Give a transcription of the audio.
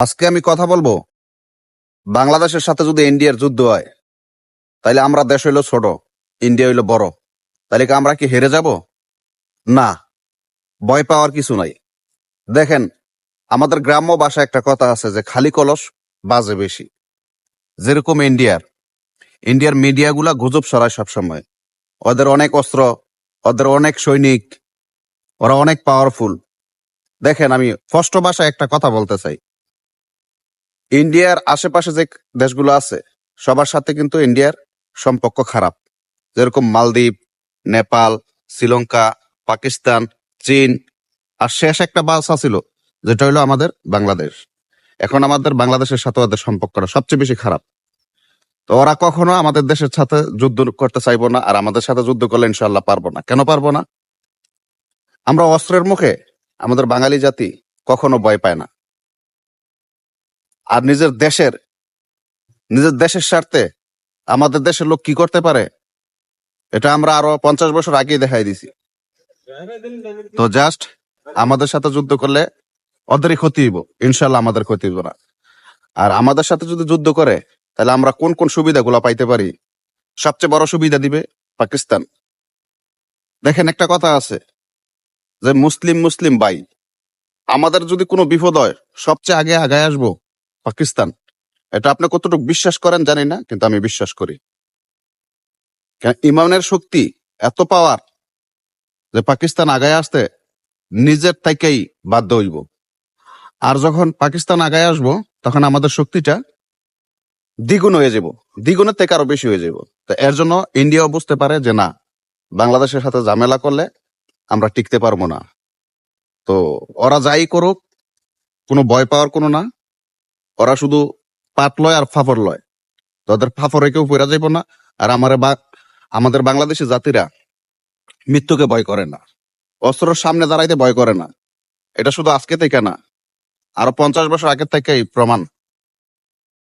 আজকে আমি কথা বলবো বাংলাদেশের সাথে যদি ইন্ডিয়ার যুদ্ধ হয় তাইলে আমরা দেশ হইলো ছোট, ইন্ডিয়া হইলো বড়। তাহলে কি আমরা কি হেরে যাব? না, ভয় পাওয়ার কিছু নাই। দেখেন, আমাদের গ্রাম্য ভাষায় একটা কথা আছে যে খালি কলস বাজে বেশি। যেরকম ইন্ডিয়ার মিডিয়াগুলা গুজব ছড়ায় সবসময়। ওদের অনেক অস্ত্র, ওদের অনেক সৈনিক, ওরা অনেক পাওয়ারফুল। দেখেন, আমি স্পষ্ট ভাষায় একটা কথা বলতে চাই। ইন্ডিয়ার আশেপাশে যে দেশগুলো আছে সবার সাথে কিন্তু ইন্ডিয়ার সম্পর্ক খারাপ। যেরকম মালদ্বীপ, নেপাল, শ্রীলঙ্কা, পাকিস্তান, চীন। আর শেষ একটা বাস ছিল যেটা হলো আমাদের বাংলাদেশ। এখন আমাদের বাংলাদেশের সাথে ওদের সম্পর্কটা সবচেয়ে বেশি খারাপ। তো ওরা কখনো আমাদের দেশের সাথে যুদ্ধ করতে চাইবো না, আর আমাদের সাথে যুদ্ধ করলে ইনশাল্লাহ পারবো না। কেন পারবো না? আমরা অস্ত্রের মুখে আমাদের বাঙালি জাতি কখনো ভয় পায় না। আর নিজের দেশের স্বার্থে আমাদের দেশের লোক কি করতে পারে এটা আমরা আরো 50 বছর আগেই দেখাই দিছি। তো জাস্ট আমাদের সাথে যুদ্ধ করলে ওদেরই ক্ষতি হইব, ইনশাল্লাহ আমাদের ক্ষতি হইব না। আর আমাদের সাথে যদি যুদ্ধ করে তাহলে আমরা কোন কোন সুবিধাগুলো পাইতে পারি? সবচেয়ে বড় সুবিধা দিবে পাকিস্তান। দেখেন, একটা কথা আছে যে মুসলিম মুসলিম ভাই। আমাদের যদি কোনো বিপদ হয় সবচেয়ে আগে আগায় আসবো পাকিস্তান। এটা আপনি কতটুকু বিশ্বাস করেন জানি না, কিন্তু আমি বিশ্বাস করি। ইমানের শক্তি এত পাওয়ার যে পাকিস্তান আগায় আসতে নিজের থেকেই বাধ্য হইব। আর যখন পাকিস্তান আগায় আসবো তখন আমাদের শক্তিটা দ্বিগুণ হয়ে যাব, দ্বিগুণের থেকে আরো বেশি হয়ে যাব। তো এর জন্য ইন্ডিয়াও বুঝতে পারে যে না, বাংলাদেশের সাথে ঝামেলা করলে আমরা টিকতে পারবো না। তো ওরা যাই করুক, কোনো ভয় পাওয়ার কোনো না। ওরা শুধু পাট লয় আর ফাফর লয়। তো ওদের ফাফরে কেউ পড়া যাইব না। আর আমাদের বাংলাদেশি জাতিরা মৃত্যুকে ভয় করে না, অস্ত্রের সামনে দাঁড়াইতে ভয় করে না। এটা শুধু আজকে থেকে না, আরো 50 বছর আগের থেকেই প্রমাণ।